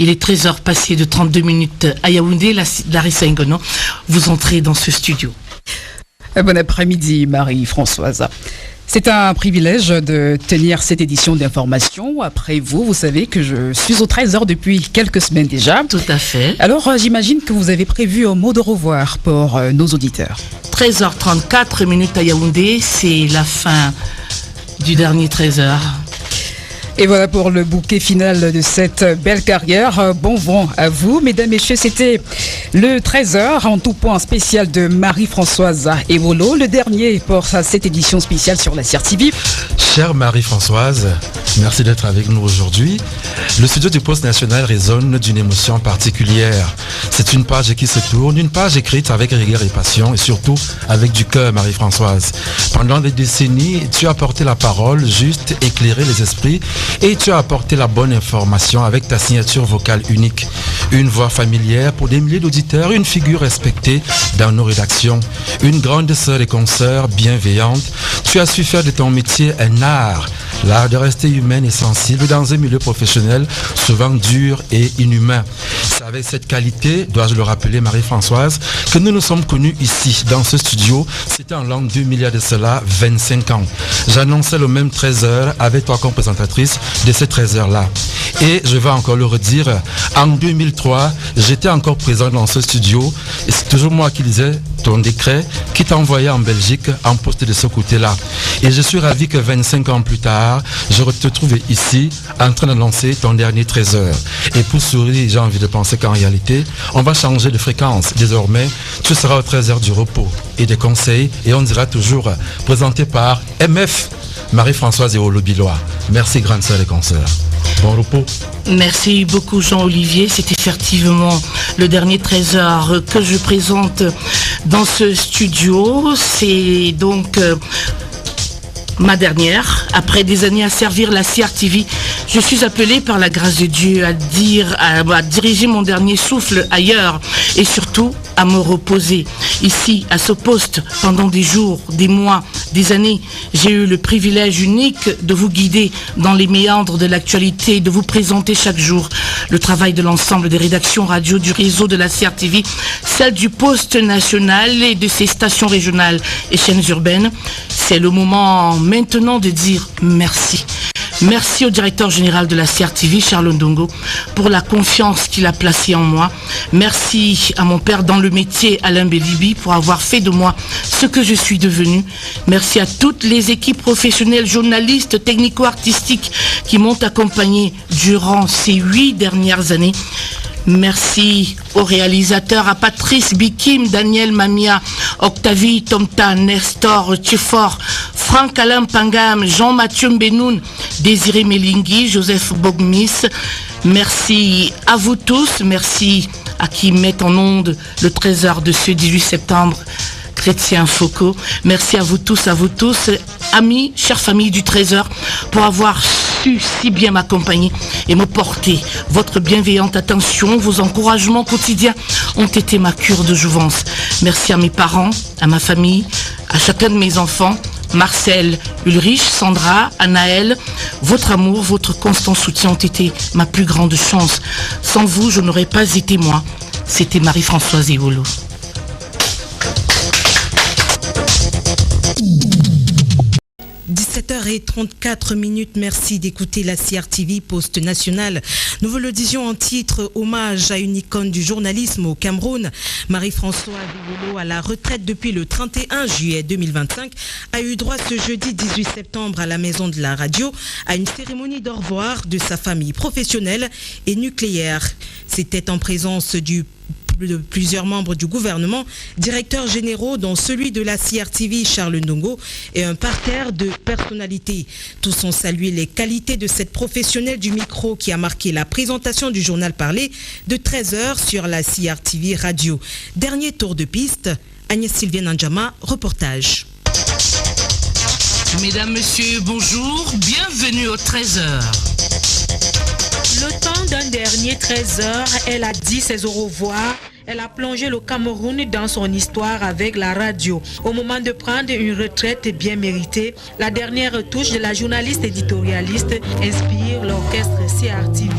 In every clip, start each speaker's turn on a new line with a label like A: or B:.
A: Il est 13h passé de 32 minutes à Yaoundé. Larissa Ngono, vous entrez dans ce studio.
B: Bon après-midi, Marie-Françoise. C'est un privilège de tenir cette édition d'information. Après vous savez que je suis au 13h depuis quelques semaines déjà.
A: Tout à fait.
B: Alors, j'imagine que vous avez prévu un mot de revoir pour nos auditeurs.
A: 13h34 minutes à Yaoundé, c'est la fin du dernier 13h.
B: Et voilà pour le bouquet final de cette belle carrière. Bon vent à vous, mesdames et messieurs. C'était le 13h en tout point spécial de Marie-Françoise Ewolo, le dernier pour cette édition spéciale sur la CRTV.
C: Chère Marie-Françoise, merci d'être avec nous aujourd'hui. Le studio du Poste National résonne d'une émotion particulière. C'est une page qui se tourne, une page écrite avec rigueur et passion et surtout avec du cœur, Marie-Françoise. Pendant des décennies, tu as porté la parole, juste éclairé les esprits et tu as apporté la bonne information avec ta signature vocale unique. Une voix familière pour des milliers d'auditeurs, une figure respectée dans nos rédactions, une grande sœur et consoeur bienveillante. Tu as su faire de ton métier un art, l'art de rester humaine et sensible dans un milieu professionnel souvent dur et inhumain. C'est avec cette qualité, dois-je le rappeler Marie-Françoise, que nous nous sommes connus ici, dans ce studio. C'était en l'an 2000, il y a de cela 25 ans. J'annonçais le même 13h avec toi comme présentatrice de ces 13h-là. Et je vais encore le redire, en 2003, j'étais encore présent dans ce studio et c'est toujours moi qui lisais ton décret qui t'envoyait en Belgique en poste de ce côté-là. Et je suis ravi que 25 ans plus tard, je te trouve ici en train d'annoncer ton dernier 13h. Et pour sourire, j'ai envie de penser qu'en réalité, on va changer de fréquence. Désormais, tu seras aux 13h du repos et des conseils et on dira toujours présenté par MF Marie-Françoise Ewolo Biloa. Merci grande sœur et consoeurs. Bon repos.
A: Merci beaucoup Jean-Olivier. C'est effectivement le dernier 13h que je présente dans ce studio. C'est donc ma dernière. Après des années à servir la CRTV, je suis appelée par la grâce de Dieu à diriger mon dernier souffle ailleurs et surtout à me reposer ici à ce poste pendant des jours, des mois, des années. J'ai eu le privilège unique de vous guider dans les méandres de l'actualité, de vous présenter chaque jour le travail de l'ensemble des rédactions radio du réseau de la CRTV, celle du Poste National et de ses stations régionales et chaînes urbaines. C'est le moment maintenant de dire merci. Merci au directeur général de la CRTV, Charles Ndongo, pour la confiance qu'il a placée en moi. Merci à mon père dans le métier, Alain Bélibi, pour avoir fait de moi ce que je suis devenu. Merci à toutes les équipes professionnelles, journalistes, technico-artistiques qui m'ont accompagné durant ces 8 dernières années. Merci aux réalisateurs, à Patrice Bikim, Daniel Mamia, Octavie Tomta, Nestor Tchefor, Franck Alain Pangam, Jean-Mathieu Mbenoun, Désiré Melingui, Joseph Bogmis. Merci à vous tous, merci à qui met en onde le 13h de ce 18 septembre. Chrétien Foucault, merci à vous tous, amis, chères familles du 13h, pour avoir su si bien m'accompagner et me porter. Votre bienveillante attention, vos encouragements quotidiens ont été ma cure de jouvence. Merci à mes parents, à ma famille, à chacun de mes enfants, Marcel, Ulrich, Sandra, Anaël. Votre amour, votre constant soutien ont été ma plus grande chance. Sans vous, je n'aurais pas été moi. C'était Marie-Françoise Ewolo.
D: h34, merci d'écouter la CRTV Poste National. Nous vous le disions en titre, hommage à une icône du journalisme au Cameroun. Marie-Françoise Ewolo, à la retraite depuis le 31 juillet 2025, a eu droit ce jeudi 18 septembre à la Maison de la Radio à une cérémonie d'au revoir de sa famille professionnelle et nucléaire. C'était en présence de plusieurs membres du gouvernement, directeurs généraux dont celui de la CRTV Charles Ndongo et un parterre de personnalités. Tous ont salué les qualités de cette professionnelle du micro qui a marqué la présentation du journal parlé de 13h sur la CRTV Radio. Dernier tour de piste, Agnès Sylviane Ndjama, reportage.
A: Mesdames, Messieurs, bonjour, bienvenue au 13h.
E: Le temps d'un dernier 13h, elle a dit ses au revoir. Elle a plongé le Cameroun dans son histoire avec la radio. Au moment de prendre une retraite bien méritée, la dernière touche de la journaliste éditorialiste inspire l'orchestre CRTV.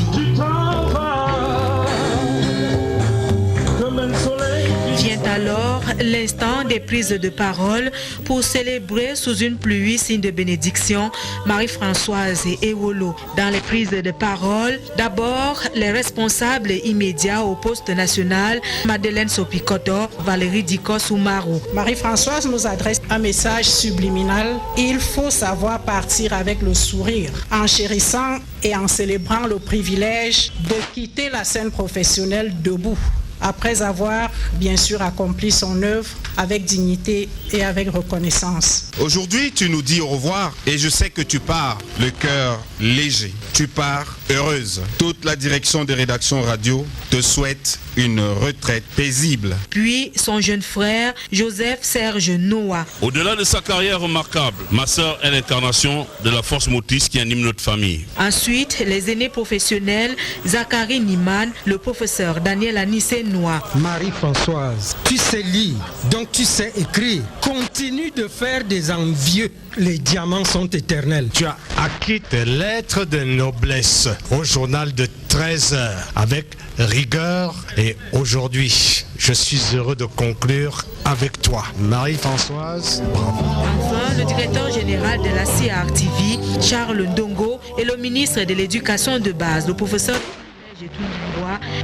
E: l'instant des prises de parole pour célébrer sous une pluie signe de bénédiction Marie-Françoise Ewolo. Dans les prises de parole, d'abord les responsables immédiats au poste national, Madeleine Sopikoto, Valérie Dikos-Oumarou.
F: Marie-Françoise nous adresse un message subliminal. Il faut savoir partir avec le sourire, en chérissant et en célébrant le privilège de quitter la scène professionnelle debout, après avoir bien sûr accompli son œuvre avec dignité et avec reconnaissance.
G: Aujourd'hui, tu nous dis au revoir et je sais que tu pars le cœur léger. Tu pars heureuse. Toute la direction de rédaction radio te souhaite une retraite paisible.
E: Puis son jeune frère, Joseph Serge Noah.
H: Au-delà de sa carrière remarquable, ma sœur est l'incarnation de la force motrice qui anime notre famille.
E: Ensuite, les aînés professionnels, Zachary Niman, le professeur Daniel Anissé Noah.
I: Marie-Françoise, tu sais lire, donc tu sais écrire. Continue de faire des envieux. Les diamants sont éternels.
J: Tu as acquis tes lettres de noblesse au journal de 13 heures avec rigueur et aujourd'hui, je suis heureux de conclure avec toi. Marie-Françoise, bravo.
E: Enfin, le directeur général de la CRTV, Charles Ndongo, et le ministre de l'Éducation de base, le professeur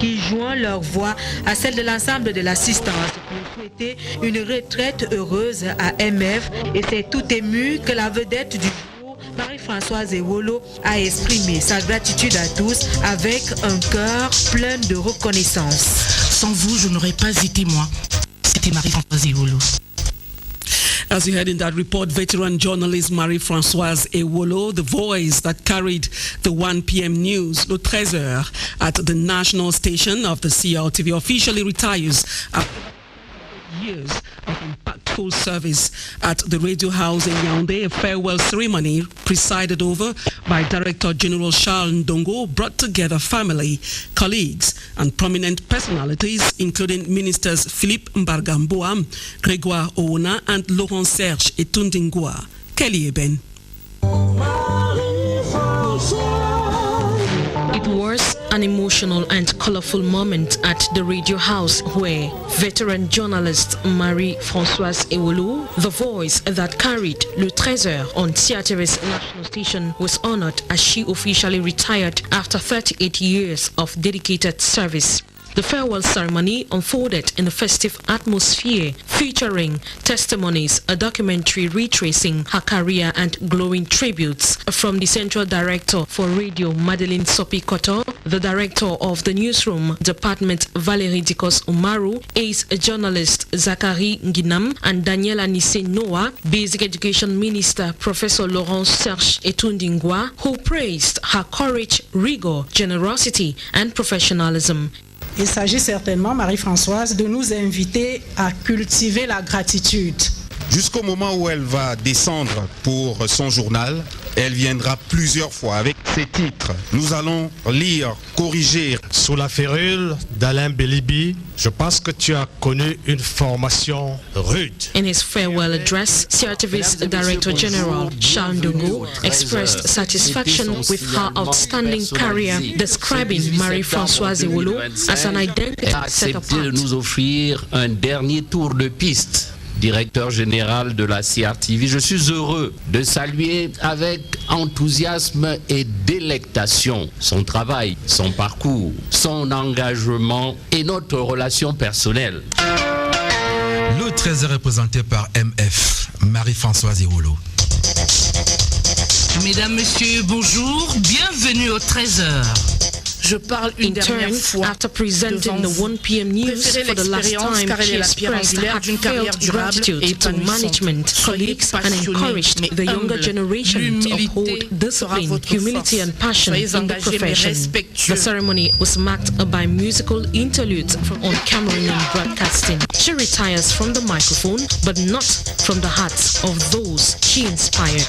E: qui joignent leur voix à celle de l'ensemble de l'assistance pour souhaiter une retraite heureuse à MF. Et c'est tout ému que la vedette du jour, Marie-Françoise Ewolo, a exprimé sa gratitude à tous avec un cœur plein de reconnaissance.
A: Sans vous, je n'aurais pas été moi. C'était Marie-Françoise Ewolo.
K: As you heard in that report, veteran journalist Marie-Françoise Ewolo, the voice that carried the 1 p.m. news, Le 13h, at the national station of the CRTV, officially retires after years of impactful service at the Radio House in Yaoundé. A farewell ceremony presided over by Director General Charles Ndongo brought together family, colleagues, and prominent personalities, including Ministers Philippe Mbargamboa, Grégoire Ouna, and Laurent Serge Etundingwa. Kelly Eben.
L: It was an emotional and colorful moment at the Radio House where veteran journalist Marie-Françoise Ewolo, the voice that carried Le 13h on CRTV's national station, was honored as she officially retired after 38 years of dedicated service. The farewell ceremony unfolded in a festive atmosphere, featuring testimonies, a documentary retracing her career, and glowing tributes from the Central Director for Radio, Madeleine Sopikoto, the Director of the Newsroom Department, Valérie Dikos-Oumarou, ace journalist Zachary Nginam, and Daniel Anissé Noah, Basic Education Minister Professor Laurent Serge Etundingwa, who praised her courage, rigor, generosity, and professionalism.
F: Il s'agit certainement, Marie-Françoise, de nous inviter à cultiver la gratitude.
G: Jusqu'au moment où elle va descendre pour son journal, elle viendra plusieurs fois avec ses titres. Nous allons lire, corriger.
J: Sous la férule d'Alain Bélibi, je pense que tu as connu une formation rude.
L: In his farewell address, CRTV's Director General, Charles Ndongo, expressed satisfaction with her outstanding career, describing Marie-Françoise Ewolo as an identity set apart.
M: De nous offrir un dernier tour de piste. Directeur général de la CRTV, je suis heureux de saluer avec enthousiasme et délectation son travail, son parcours, son engagement et notre relation personnelle.
C: Le 13h est présenté par MF, Marie-Françoise Ewolo.
A: Mesdames, Messieurs, bonjour, bienvenue au 13h. Je parle une dernière fois
L: after presenting the 1 p.m. news for the last time, she expressed heartfelt gratitude to management, colleagues, and encouraged the younger generation to uphold discipline, humility, and passion in the profession. The ceremony was marked by musical interludes on Cameroonian broadcasting. She retires from the microphone, but not from the hearts of those she inspired.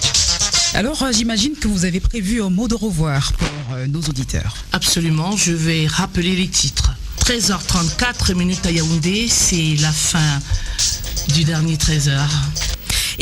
B: Alors, j'imagine que vous avez prévu un mot de revoir pour nos auditeurs.
A: Absolument, je vais rappeler les titres. 13h34 minutes à Yaoundé, c'est la fin du dernier 13h.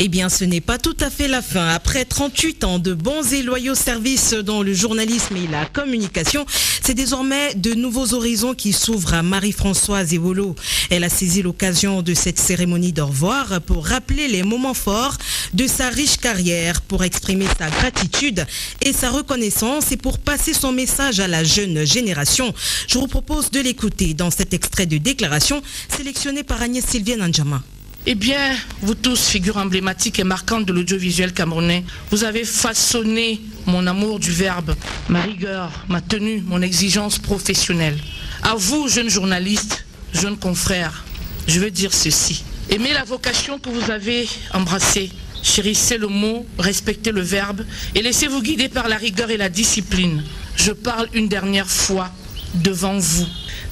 D: Eh bien, ce n'est pas tout à fait la fin. Après 38 ans de bons et loyaux services dans le journalisme et la communication, c'est désormais de nouveaux horizons qui s'ouvrent à Marie-Françoise Ewolo. Elle a saisi l'occasion de cette cérémonie d'au revoir pour rappeler les moments forts de sa riche carrière, pour exprimer sa gratitude et sa reconnaissance et pour passer son message à la jeune génération. Je vous propose de l'écouter dans cet extrait de déclaration sélectionné par Agnès Sylvienne Anjama.
A: Eh bien, vous tous, figures emblématiques et marquantes de l'audiovisuel camerounais, vous avez façonné mon amour du verbe, ma rigueur, ma tenue, mon exigence professionnelle. À vous, jeunes journalistes, jeunes confrères, je veux dire ceci. Aimez la vocation que vous avez embrassée, chérissez le mot, respectez le verbe et laissez-vous guider par la rigueur et la discipline. Je parle une dernière fois devant vous.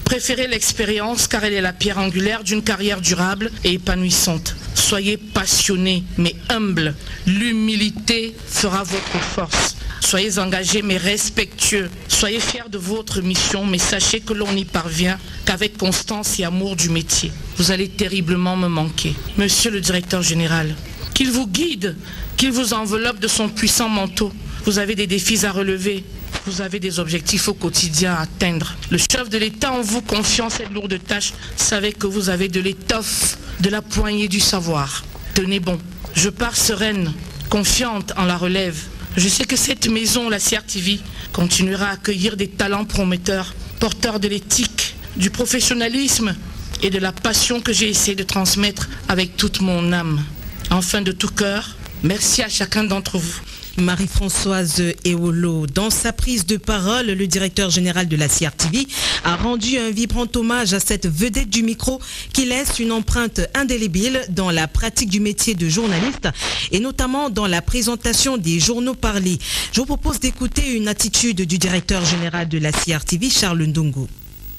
A: Préférez l'expérience car elle est la pierre angulaire d'une carrière durable et épanouissante. Soyez passionnés mais humbles. L'humilité fera votre force. Soyez engagés mais respectueux. Soyez fiers de votre mission mais sachez que l'on n'y parvient qu'avec constance et amour du métier. Vous allez terriblement me manquer. Monsieur le directeur général, qu'il vous guide, qu'il vous enveloppe de son puissant manteau. Vous avez des défis à relever. Vous avez des objectifs au quotidien à atteindre. Le chef de l'État en vous confiant cette lourde tâche savait que vous avez de l'étoffe, de la poignée du savoir. Tenez bon. Je pars sereine, confiante en la relève. Je sais que cette maison, la CRTV, continuera à accueillir des talents prometteurs, porteurs de l'éthique, du professionnalisme et de la passion que j'ai essayé de transmettre avec toute mon âme. Enfin, de tout cœur, merci à chacun d'entre vous.
D: Marie-Françoise Ewolo. Dans sa prise de parole, le directeur général de la CRTV a rendu un vibrant hommage à cette vedette du micro qui laisse une empreinte indélébile dans la pratique du métier de journaliste et notamment dans la présentation des journaux parlés. Je vous propose d'écouter une attitude du directeur général de la CRTV, Charles Ndongo.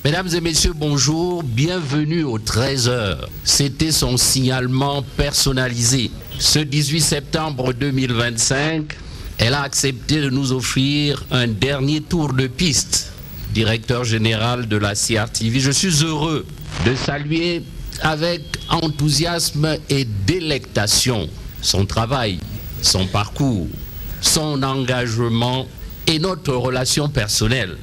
M: Mesdames et messieurs, bonjour, bienvenue au 13h. C'était son signalement personnalisé. Ce 18 septembre 2025, elle a accepté de nous offrir un dernier tour de piste. Directeur général de la CRTV, je suis heureux de saluer avec enthousiasme et délectation son travail, son parcours, son engagement et notre relation personnelle.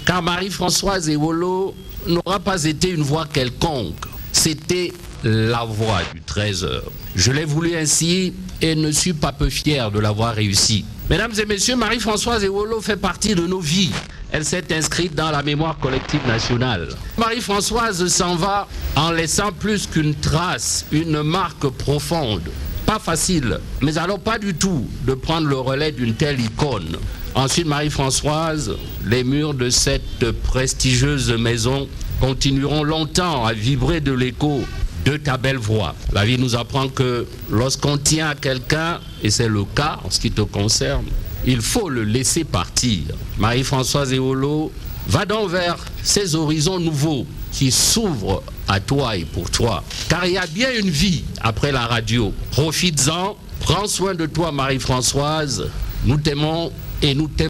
M: Car Marie-Françoise Ewolo n'aura pas été une voix quelconque, c'était la voix du 13h. Je l'ai voulu ainsi et ne suis pas peu fier de l'avoir réussi. Mesdames et messieurs, Marie-Françoise Ewolo fait partie de nos vies. Elle s'est inscrite dans la mémoire collective nationale. Marie-Françoise s'en va en laissant plus qu'une trace, une marque profonde. Pas facile, mais alors pas du tout de prendre le relais d'une telle icône. Ensuite, Marie-Françoise, les murs de cette prestigieuse maison continueront longtemps à vibrer de l'écho de ta belle voix. La vie nous apprend que lorsqu'on tient à quelqu'un, et c'est le cas en ce qui te concerne, il faut le laisser partir. Marie-Françoise Ewolo, va donc vers ces horizons nouveaux qui s'ouvrent à toi et pour toi. Car il y a bien une vie après la radio. Profites-en, prends soin de toi Marie-Françoise. Nous t'aimons et nous t'aimons.